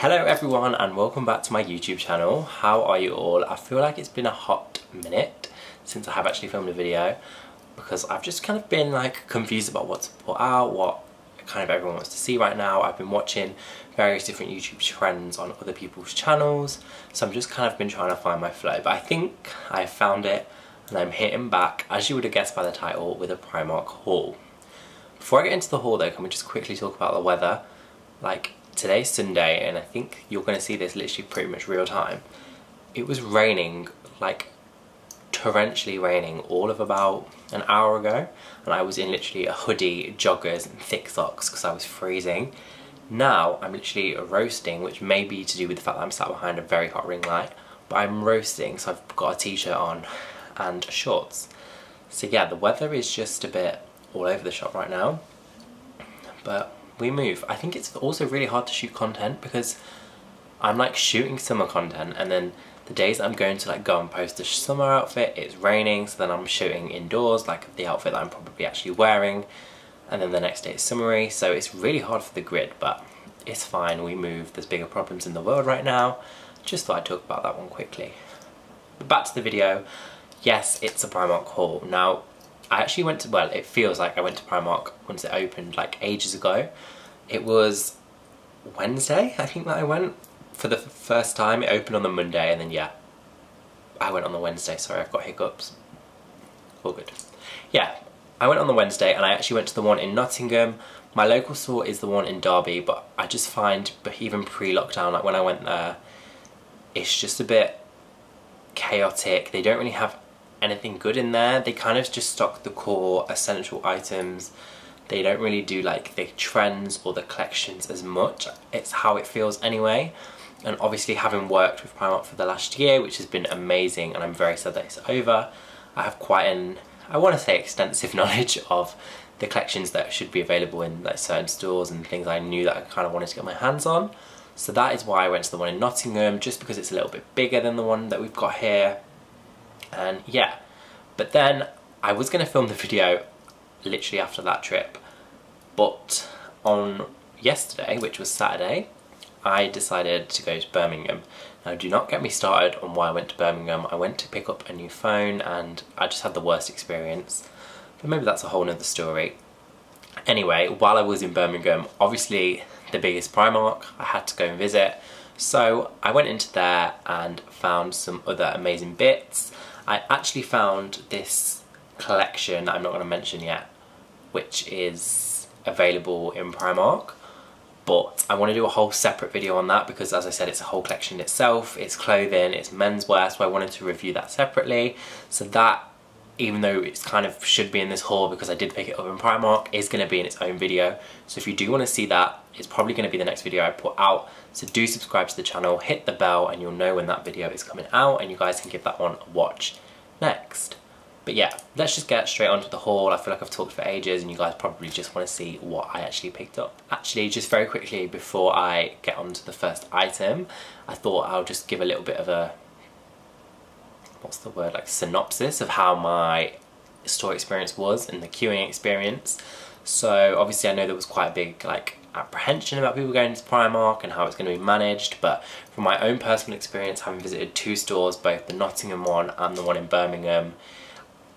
Hello everyone and welcome back to my YouTube channel. How are you all? I feel like it's been a hot minute since I have actually filmed a video because I've just kind of been like confused about what to put out, what kind of everyone wants to see right now. I've been watching various different YouTube trends on other people's channels, so I'm just kind of been trying to find my flow, but I think I found it and I'm hitting back, as you would have guessed by the title, with a Primark haul. Before I get into the haul though, can we just quickly talk about the weather? Like, today's Sunday and I think you're going to see this literally pretty much real time. It was raining, like torrentially raining, all of about an hour ago, and I was in literally a hoodie, joggers and thick socks because I was freezing. Now I'm literally roasting, which may be to do with the fact that I'm sat behind a very hot ring light, but I'm roasting, so I've got a t-shirt on and shorts. So yeah, the weather is just a bit all over the shop right now, but we move. I think it's also really hard to shoot content because I'm like shooting summer content and then the days I'm going to like go and post a summer outfit, it's raining, so then I'm shooting indoors, like the outfit that I'm probably actually wearing, and then the next day it's summery, so it's really hard for the grid, but it's fine, we move. There's bigger problems in the world right now. Just thought I'd talk about that one quickly. But back to the video. Yes, it's a Primark haul. Now, I actually went to, well, it feels like I went to Primark once it opened like ages ago. It was Wednesday, I think, that I went for the first time. It opened on the Monday and then yeah, I went on the Wednesday. Sorry, I've got hiccups. All good. Yeah, I went on the Wednesday and I actually went to the one in Nottingham. My local store is the one in Derby, but I just find, but even pre-lockdown, like when I went there, it's just a bit chaotic. They don't really have anything good in there. They kind of just stock the core essential items. They don't really do like the trends or the collections as much. It's how it feels anyway. And obviously, having worked with Primark for the last year, which has been amazing, and I'm very sad that it's over, I have quite an, I want to say, extensive knowledge of the collections that should be available in like certain stores and things I knew that I kind of wanted to get my hands on. So that is why I went to the one in Nottingham, just because it's a little bit bigger than the one that we've got here. And yeah, but then I was going to film the video literally after that trip, but on yesterday, which was Saturday, I decided to go to Birmingham. Now, do not get me started on why I went to Birmingham. I went to pick up a new phone and I just had the worst experience, but maybe that's a whole nother story. Anyway, while I was in Birmingham, obviously the biggest Primark, I had to go and visit, so I went into there and found some other amazing bits. I actually found this collection that I'm not going to mention yet, which is available in Primark, but I want to do a whole separate video on that because, as I said, it's a whole collection itself. It's clothing, it's menswear, so I wanted to review that separately. So that, even though it's kind of should be in this haul because I did pick it up in Primark, is going to be in its own video. So if you do want to see that, it's probably going to be the next video I put out. So do subscribe to the channel, hit the bell, and you'll know when that video is coming out, and you guys can give that one a watch next. But yeah, let's just get straight onto the haul. I feel like I've talked for ages and you guys probably just want to see what I actually picked up. Actually, just very quickly before I get on to the first item, I thought I'll just give a little bit of a, what's the word, like synopsis of how my store experience was and the queuing experience. So obviously I know there was quite a big like apprehension about people going to Primark and how it's going to be managed, but from my own personal experience, having visited two stores, both the Nottingham one and the one in Birmingham,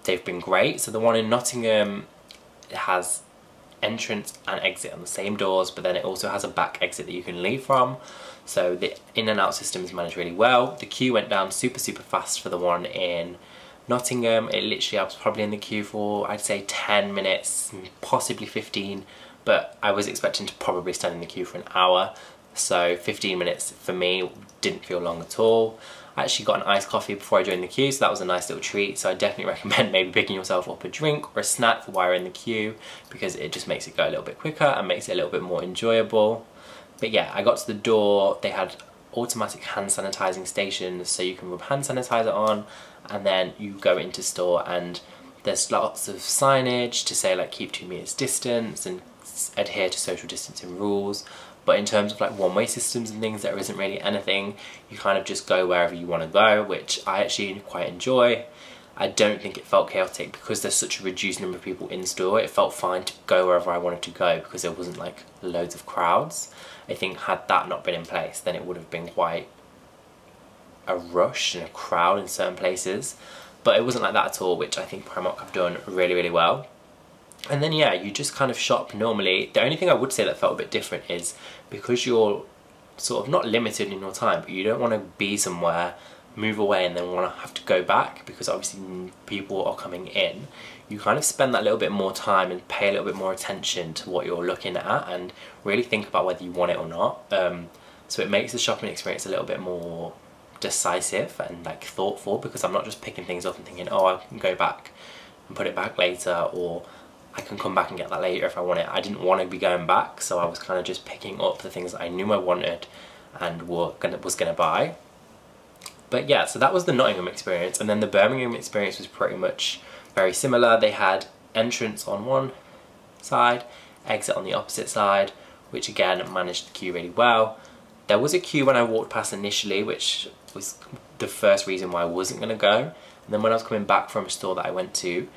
they've been great. So the one in Nottingham, it has entrance and exit on the same doors, but then it also has a back exit that you can leave from. So the in and out system is managed really well. The queue went down super fast for the one in Nottingham. It literally, I was probably in the queue for, I'd say 10 minutes, possibly 15, but I was expecting to probably stand in the queue for an hour. So 15 minutes for me didn't feel long at all. I actually got an iced coffee before I joined the queue, so that was a nice little treat. So I definitely recommend maybe picking yourself up a drink or a snack for while you're in the queue, because it just makes it go a little bit quicker and makes it a little bit more enjoyable. But yeah, I got to the door, they had automatic hand sanitizing stations, so you can rub hand sanitizer on and then you go into store, and there's lots of signage to say like keep 2 meters distance and adhere to social distancing rules. But in terms of like one-way systems and things, there isn't really anything. You kind of just go wherever you want to go, which I actually quite enjoy. I don't think it felt chaotic because there's such a reduced number of people in store. It felt fine to go wherever I wanted to go because there wasn't like loads of crowds. I think had that not been in place, then it would have been quite a rush and a crowd in certain places. But it wasn't like that at all, which I think Primark have done really, really well. And then yeah, you just kind of shop normally. The only thing I would say that felt a bit different is because you're sort of not limited in your time, but you don't want to be somewhere, move away and then want to have to go back because obviously people are coming in. You kind of spend that little bit more time and pay a little bit more attention to what you're looking at and really think about whether you want it or not. So it makes the shopping experience a little bit more decisive and like thoughtful, because I'm not just picking things up and thinking, oh, I can go back and put it back later, or I can come back and get that later if I want it. I didn't want to be going back, so I was kind of just picking up the things that I knew I wanted and was gonna buy. But yeah, so that was the Nottingham experience, and then the Birmingham experience was pretty much very similar. They had entrance on one side, exit on the opposite side, which again managed the queue really well. There was a queue when I walked past initially, which was the first reason why I wasn't gonna go. And then when I was coming back from a store that I went to,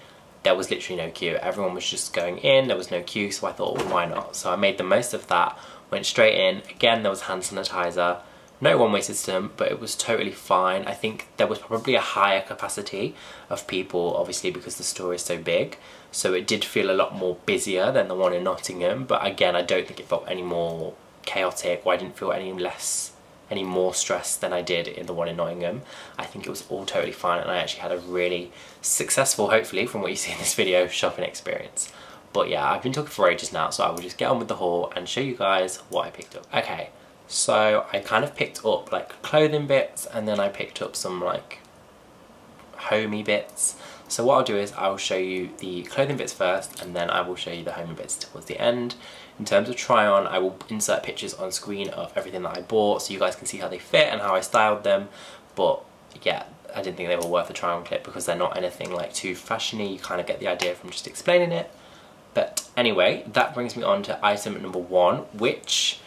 there was literally no queue. Everyone was just going in, there was no queue, so I thought, well, why not? So I made the most of that, went straight in. Again, there was hand sanitizer, no one-way system, but it was totally fine. I think there was probably a higher capacity of people, obviously because the store is so big. So it did feel a lot more busier than the one in Nottingham, but again, I don't think it felt any more chaotic, or I didn't feel any more stressed than I did in the one in Nottingham. I think it was all totally fine, and I actually had a really successful, hopefully from what you see in this video, shopping experience. But yeah, I've been talking for ages now, so I will just get on with the haul and show you guys what I picked up. Okay, so I kind of picked up like clothing bits, and then I picked up some like homey bits. So what I'll do is I'll show you the clothing bits first, and then I will show you the homey bits towards the end. In terms of try on, I will insert pictures on screen of everything that I bought so you guys can see how they fit and how I styled them. But yeah, I didn't think they were worth a try on clip because they're not anything like too fashiony. You kind of get the idea from just explaining it. But anyway, that brings me on to item number one, which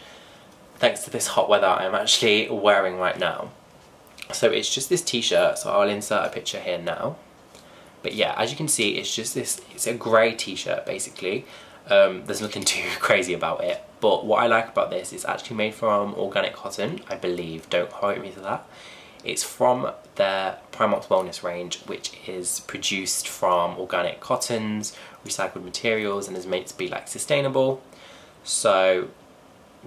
thanks to this hot weather I'm actually wearing right now. So it's just this t-shirt, so I'll insert a picture here now. But yeah, as you can see, it's just this, it's a grey t-shirt basically. There's nothing too crazy about it, but what I like about this is actually made from organic cotton, I believe, don't quote me to that. It's from their Primark's Wellness range, which is produced from organic cottons, recycled materials, and is meant to be like sustainable. So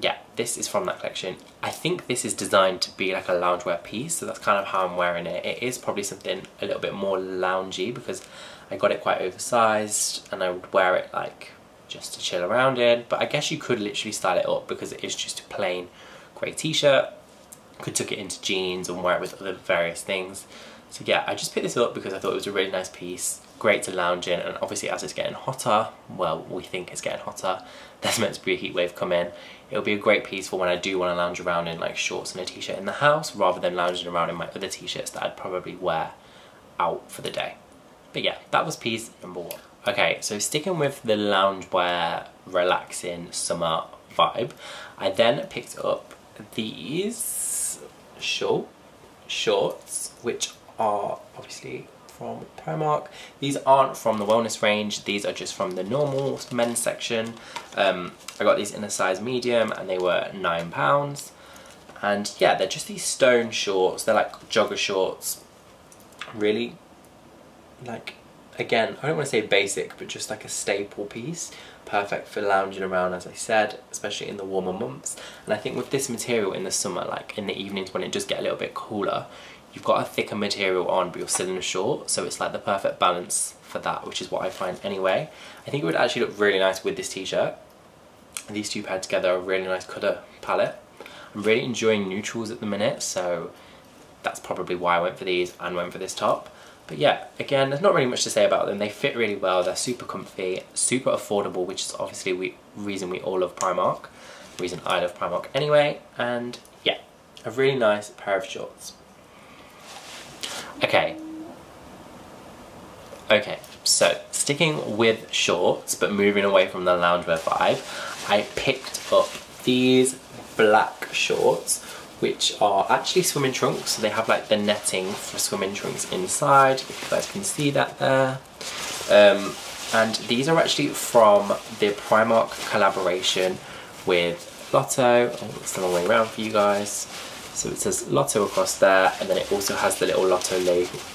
yeah, this is from that collection. I think this is designed to be like a loungewear piece, so that's kind of how I'm wearing it. It is probably something a little bit more loungy because I got it quite oversized and I would wear it like just to chill around in, but I guess you could literally style it up because it is just a plain grey t-shirt. Could tuck it into jeans and wear it with other various things. So yeah, I just picked this up because I thought it was a really nice piece, great to lounge in, and obviously as it's getting hotter, well, we think it's getting hotter, there's meant to be a heat wave coming. It'll be a great piece for when I do want to lounge around in like shorts and a t-shirt in the house, rather than lounging around in my other t-shirts that I'd probably wear out for the day. But yeah, that was piece number one. Okay, so sticking with the loungewear, relaxing summer vibe, I then picked up these shorts, which are obviously from Primark. These aren't from the wellness range, these are just from the normal men's section. I got these in a size medium and they were £9. And yeah, they're just these stone shorts, they're like jogger shorts. Really, like, again, I don't want to say basic, but just like a staple piece. Perfect for lounging around, as I said, especially in the warmer months. And I think with this material in the summer, like in the evenings when it does get a little bit cooler, you've got a thicker material on, but you're still in a short, so it's like the perfect balance for that, which is what I find anyway. I think it would actually look really nice with this t-shirt. These two paired together are a really nice colour palette. I'm really enjoying neutrals at the minute, so that's probably why I went for these and went for this top. But yeah, again, there's not really much to say about them. They fit really well, they're super comfy, super affordable, which is obviously the reason we all love Primark, the reason I love Primark anyway, and yeah, a really nice pair of shorts. Okay, so sticking with shorts, but moving away from the loungewear vibe, I picked up these black shorts, which are actually swimming trunks. So they have like the netting for swimming trunks inside, if you guys can see that there. And these are actually from the Primark collaboration with Lotto. Oh, it's the wrong way around for you guys. So it says Lotto across there, and then it also has the little Lotto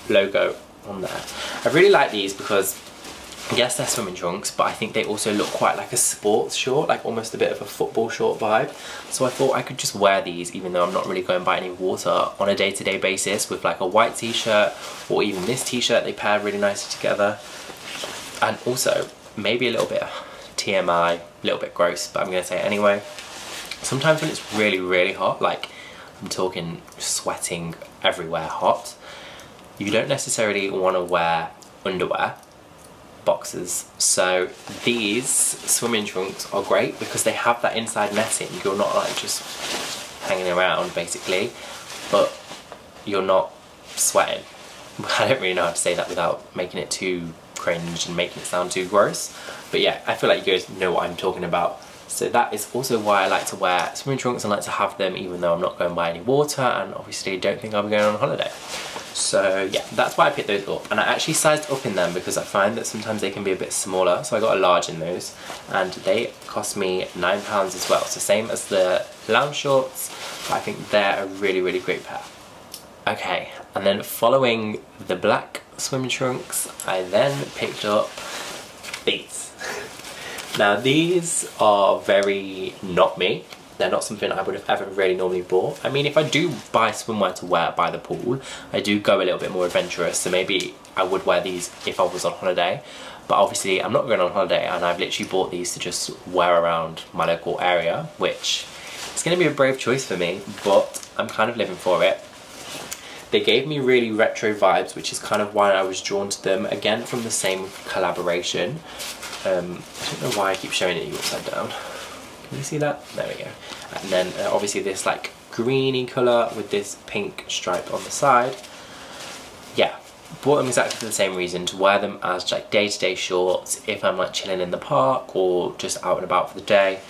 logo on there. I really like these because, yes, they're swimming trunks, but I think they also look quite like a sports short, like almost a bit of a football short vibe. So I thought I could just wear these, even though I'm not really going by any water, on a day-to-day basis with like a white t-shirt, or even this t-shirt. They pair really nicely together. And also, maybe a little bit of TMI, a little bit gross, but I'm going to say it anyway. Sometimes when it's really, really hot, like I'm talking sweating everywhere hot, you don't necessarily want to wear underwear, boxers. So these swimming trunks are great because they have that inside netting. You're not like just hanging around basically, but you're not sweating. I don't really know how to say that without making it too cringe and making it sound too gross, but yeah, I feel like you guys know what I'm talking about. So that is also why I like to wear swimming trunks and like to have them even though I'm not going by any water, and obviously don't think I'll be going on holiday. So yeah, that's why I picked those up, and I actually sized up in them because I find that sometimes they can be a bit smaller, so I got a large in those, and they cost me £9 as well, so same as the lounge shorts, but I think they're a really, really great pair. Okay, and then following the black swimming trunks, I then picked up these. Now these are very not me. They're not something I would have ever really normally bought. I mean, if I do buy swimwear to wear by the pool, I do go a little bit more adventurous, so maybe I would wear these if I was on holiday. But obviously I'm not going on holiday, and I've literally bought these to just wear around my local area, which is going to be a brave choice for me, but I'm kind of living for it. They gave me really retro vibes, which is kind of why I was drawn to them, again from the same collaboration. I don't know why I keep showing it you upside down. Can you see that? There we go. And then obviously this like greeny colour with this pink stripe on the side. Yeah, bought them exactly for the same reason, to wear them as like day-to-day shorts if I'm like chilling in the park or just out and about for the day.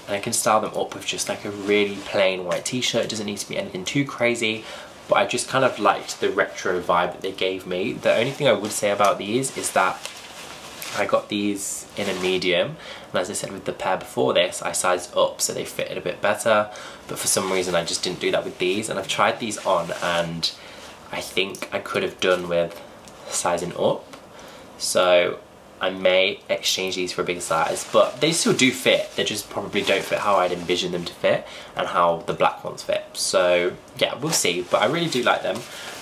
And I can style them up with just like a really plain white t-shirt. It doesn't need to be anything too crazy, but I just kind of liked the retro vibe that they gave me. The only thing I would say about these is that I got these in a medium, and as I said with the pair before this, I sized up so they fitted a bit better, but for some reason I just didn't do that with these, and I've tried these on and I think I could have done with sizing up, so I may exchange these for a bigger size, but they still do fit. They just probably don't fit how I'd envision them to fit and how the black ones fit. So yeah, we'll see, but I really do like them.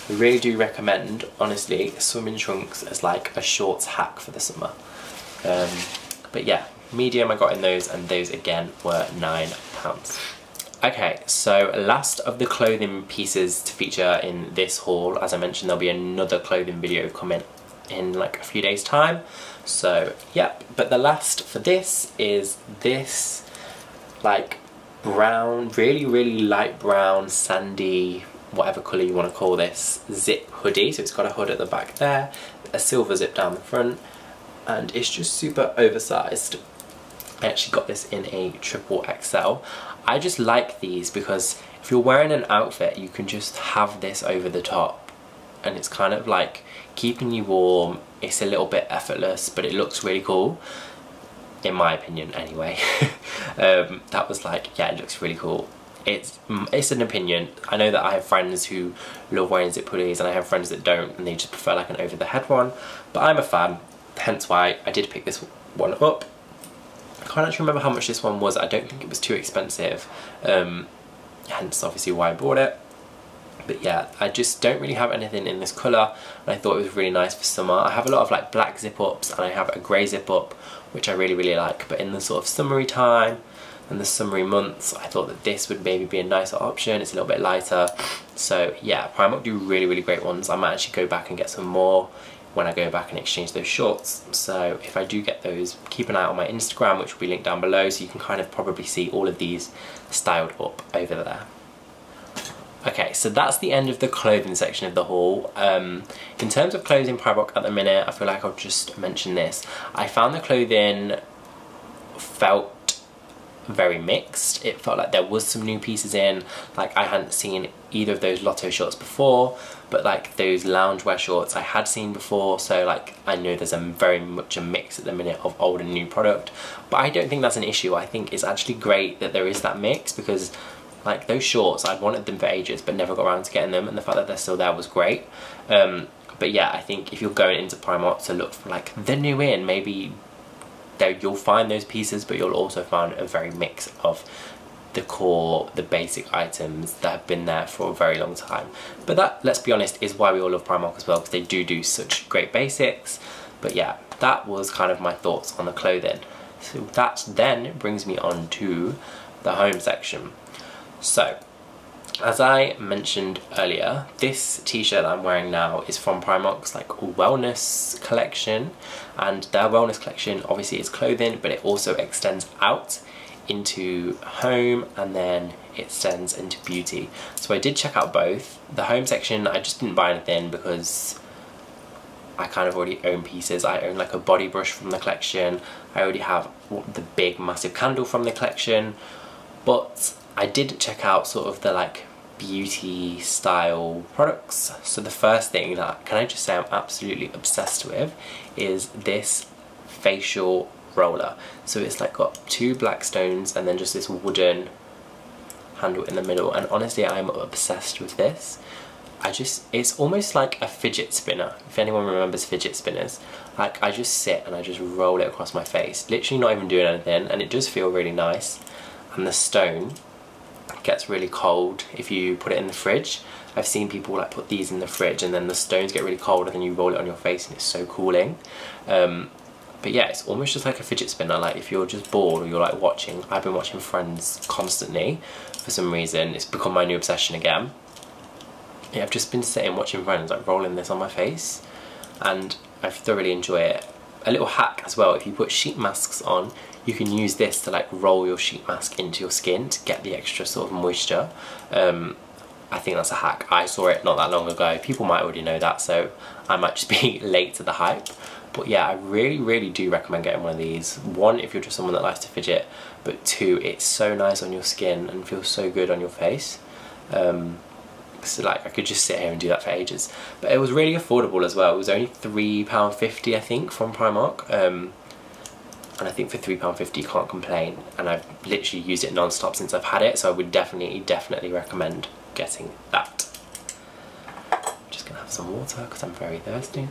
I really do recommend, honestly, swimming trunks as like a shorts hack for the summer. But yeah, medium I got in those, and those again were £9. Okay, so last of the clothing pieces to feature in this haul. As I mentioned, there'll be another clothing video coming in like a few days time. So yep, but the last for this is this like brown, really light brown, sandy, whatever colour you want to call this, zip hoodie. So it's got a hood at the back there, a silver zip down the front, and it's just super oversized. I actually got this in a XXL. I just like these because if you're wearing an outfit, you can just have this over the top, and it's kind of like keeping you warm. It's a little bit effortless, but it looks really cool, in my opinion anyway. That was like, yeah, it looks really cool. It's an opinion. I know that I have friends who love wearing zip hoodies, and I have friends that don't, and they just prefer like an over the head one, but I'm a fan, hence why I did pick this one up. I can't actually remember how much this one was. I don't think it was too expensive, hence obviously why I bought it. But yeah, I just don't really have anything in this colour, and I thought it was really nice for summer. I have a lot of like black zip ups, and I have a grey zip up, which I really like, but in the sort of summery time and the summery months, I thought that this would maybe be a nicer option. It's a little bit lighter. So yeah, Primark do really great ones. I might actually go back and get some more when I go back and exchange those shorts. So if I do get those, keep an eye on my Instagram, which will be linked down below, so you can kind of probably see all of these styled up over there. Okay, so that's the end of the clothing section of the haul. In terms of clothing Primark at the minute, I feel like I'll just mention this. I found the clothing felt very mixed. It felt like there was some new pieces in, like I hadn't seen either of those Lotto shorts before, but like those loungewear shorts I had seen before, so like I know there's very much a mix at the minute of old and new product. But I don't think that's an issue. I think it's actually great that there is that mix, because like those shorts, I'd wanted them for ages but never got around to getting them, and the fact that they're still there was great. But yeah, I think if you're going into Primark to look for like the new in, maybe there you'll find those pieces, but you'll also find a very mix of the core, the basic items that have been there for a very long time. But that, let's be honest, is why we all love Primark as well, because they do such great basics. But yeah, that was kind of my thoughts on the clothing. So that then brings me on to the home section. So, as I mentioned earlier, this t-shirt that I'm wearing now is from Primark's like wellness collection, and their wellness collection obviously is clothing, but it also extends out into home, and then it extends into beauty. So I did check out both. The home section, I just didn't buy anything because I kind of already own pieces. I own like a body brush from the collection. I already have the big massive candle from the collection, but I did check out sort of the like beauty style products. So the first thing that, can I just say I'm absolutely obsessed with, is this facial roller. So it's like got two black stones and then just this wooden handle in the middle, and honestly I'm obsessed with this. It's almost like a fidget spinner, if anyone remembers fidget spinners. Like I just sit and I just roll it across my face, literally not even doing anything, and it does feel really nice. And the stone gets really cold if you put it in the fridge. I've seen people like put these in the fridge and then the stones get really cold and then you roll it on your face and it's so cooling. But yeah, it's almost just like a fidget spinner. Like if you're just bored or you're like watching, I've been watching Friends constantly for some reason. It's become my new obsession again. Yeah, I've just been sitting watching Friends, like rolling this on my face, and I thoroughly enjoy it. A little hack as well, if you put sheet masks on, you can use this to like roll your sheet mask into your skin to get the extra sort of moisture. I think that's a hack. I saw it not that long ago. People might already know that, so I might just be late to the hype. But yeah, I really do recommend getting one of these. One, if you're just someone that likes to fidget, but two, it's so nice on your skin and feels so good on your face. So like I could just sit here and do that for ages. But it was really affordable as well. It was only £3.50 I think from Primark. And I think for £3.50 you can't complain. And I've literally used it non-stop since I've had it, so I would definitely recommend getting that. I'm just gonna have some water because I'm very thirsty.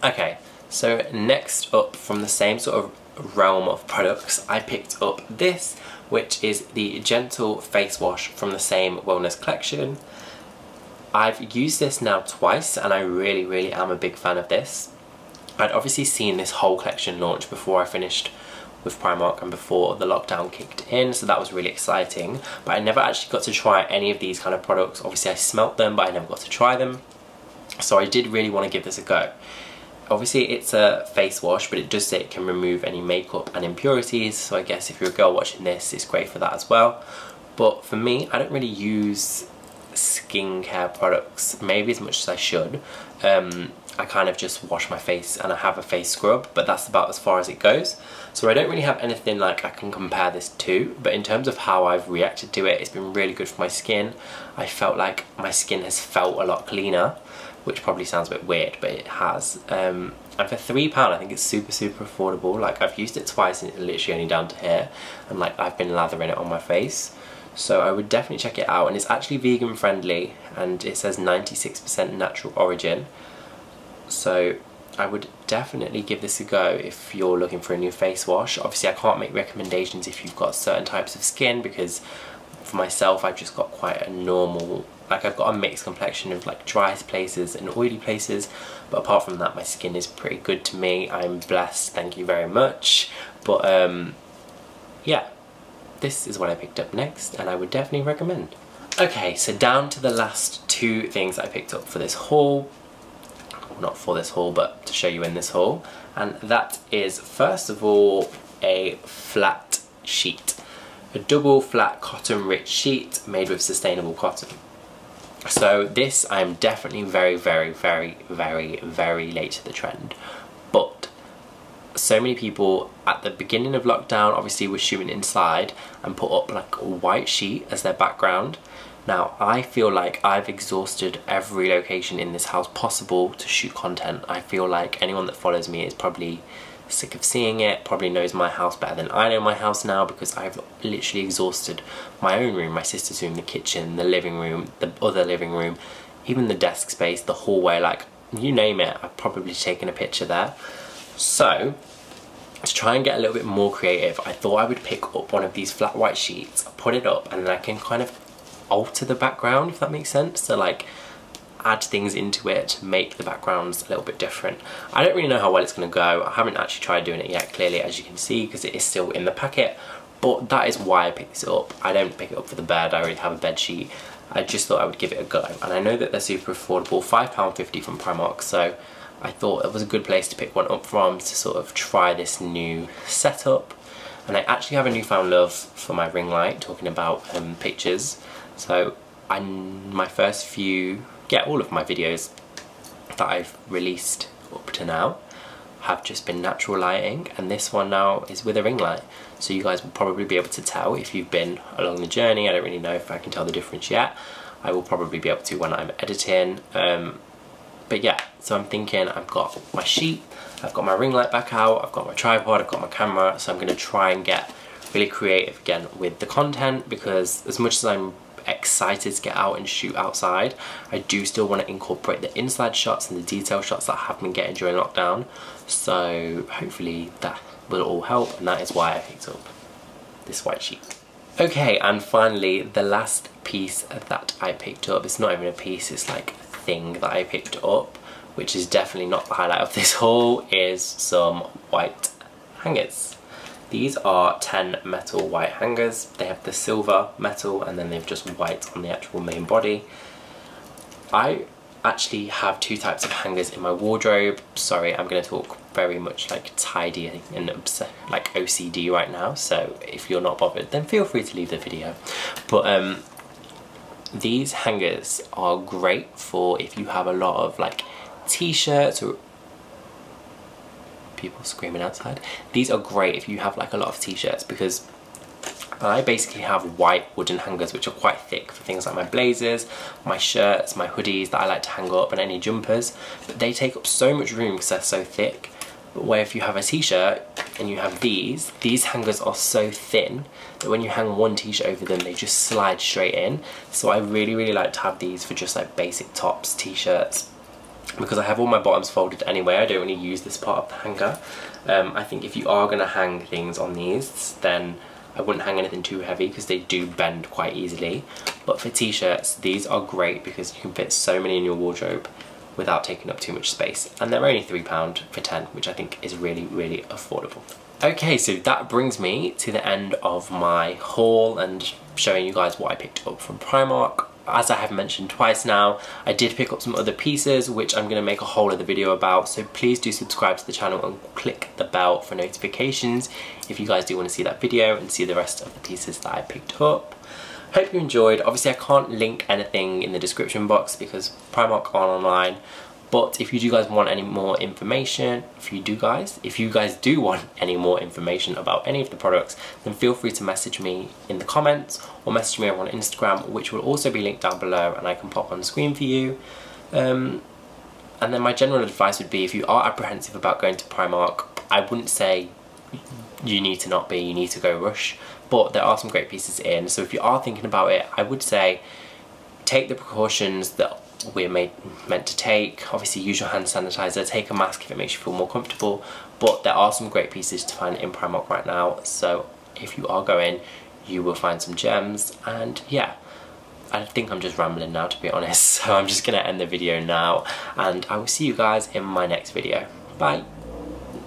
Okay, so next up from the same sort of realm of products, I picked up this, which is the Gentle Face Wash from the same wellness collection. I've used this now twice and I really am a big fan of this. I'd obviously seen this whole collection launch before I finished with Primark and before the lockdown kicked in, so that was really exciting, but I never actually got to try any of these kind of products. Obviously I smelt them, but I never got to try them, so I did really want to give this a go. Obviously it's a face wash, but it does say it can remove any makeup and impurities, so I guess if you're a girl watching this, it's great for that as well. But for me, I don't really use skincare products, maybe as much as I should. I kind of just wash my face and I have a face scrub, but that's about as far as it goes. So I don't really have anything like I can compare this to, but in terms of how I've reacted to it, it's been really good for my skin. I felt like my skin has felt a lot cleaner, which probably sounds a bit weird, but it has. And for £3 I think it's super affordable. Like I've used it twice and it's literally only down to here, and like I've been lathering it on my face. So I would definitely check it out, and it's actually vegan friendly and it says 96% natural origin. So I would definitely give this a go if you're looking for a new face wash. Obviously I can't make recommendations if you've got certain types of skin, because for myself I've just got quite a normal, like I've got a mixed complexion of like dry places and oily places, but apart from that my skin is pretty good to me. I'm blessed, thank you very much. But yeah, this is what I picked up next and I would definitely recommend. Okay, so down to the last two things I picked up for this haul. Not for this haul, but to show you in this haul, and that is first of all a flat sheet, a double flat cotton rich sheet made with sustainable cotton. So this, I am definitely very late to the trend, but so many people at the beginning of lockdown obviously were shooting inside and put up like a white sheet as their background. Now I feel like I've exhausted every location in this house possible to shoot content. I feel like anyone that follows me is probably sick of seeing it, probably knows my house better than I know my house now, because I've literally exhausted my own room, my sister's room, the kitchen, the living room, the other living room, even the desk space, the hallway, like you name it, I've probably taken a picture there. So to try and get a little bit more creative, I thought I would pick up one of these flat white sheets, put it up, and then I can kind of alter the background, if that makes sense. So like add things into it to make the backgrounds a little bit different. I don't really know how well it's going to go. I haven't actually tried doing it yet, clearly, as you can see, because it is still in the packet, but that is why I picked this up. I don't pick it up for the bed, I already have a bed sheet. I just thought I would give it a go, and I know that they're super affordable, £5.50 from Primark, so I thought it was a good place to pick one up from to sort of try this new setup. And I actually have a newfound love for my ring light, talking about pictures. So my first few, all of my videos that I've released up to now have just been natural lighting, and this one now is with a ring light. So you guys will probably be able to tell if you've been along the journey. I don't really know if I can tell the difference yet. I will probably be able to when I'm editing. But yeah, so I'm thinking I've got my sheet, I've got my ring light back out, I've got my tripod, I've got my camera, so I'm going to try and get really creative again with the content, because as much as I'm excited to get out and shoot outside, I do still want to incorporate the inside shots and the detail shots that I have been getting during lockdown. So hopefully that will all help, and that is why I picked up this white sheet. Okay, and finally the last piece that I picked up, it's not even a piece, it's like a thing that I picked up, which is definitely not the highlight of this haul, is some white hangers. These are 10 metal white hangers. They have the silver metal and then they've just white on the actual main body. I actually have two types of hangers in my wardrobe. Sorry, I'm going to talk very much like tidy and like OCD right now, so if you're not bothered then feel free to leave the video. But these hangers are great for if you have a lot of like t-shirts or people screaming outside. These are great if you have like a lot of t-shirts, because I basically have white wooden hangers which are quite thick for things like my blazers, my shirts, my hoodies that I like to hang up, and any jumpers, but they take up so much room because they're so thick. But where if you have a t-shirt and you have these hangers are so thin that when you hang one t-shirt over them they just slide straight in. So I really like to have these for just like basic tops, t-shirts, because I have all my bottoms folded anyway. I don't really use this part of the hanger. I think if you are going to hang things on these, then I wouldn't hang anything too heavy because they do bend quite easily. But for t-shirts, these are great because you can fit so many in your wardrobe without taking up too much space. And they're only £3 for 10, which I think is really affordable. Okay, so that brings me to the end of my haul and showing you guys what I picked up from Primark. As I have mentioned twice now, I did pick up some other pieces which I'm going to make a whole other video about, so please do subscribe to the channel and click the bell for notifications if you guys do want to see that video and see the rest of the pieces that I picked up. Hope you enjoyed. Obviously I can't link anything in the description box because Primark aren't online, but if you guys want any more information, if you guys do want any more information about any of the products, then feel free to message me in the comments or message me over on Instagram, which will also be linked down below and I can pop on screen for you. And then my general advice would be, if you are apprehensive about going to Primark, I wouldn't say you need to go rush, but there are some great pieces in. So if you are thinking about it, I would say take the precautions that we're meant to take. Obviously use your hand sanitizer, take a mask if it makes you feel more comfortable, but there are some great pieces to find in Primark right now, so if you are going you will find some gems. And yeah, I think I'm just rambling now, to be honest, so I'm just gonna end the video now and I will see you guys in my next video. Bye.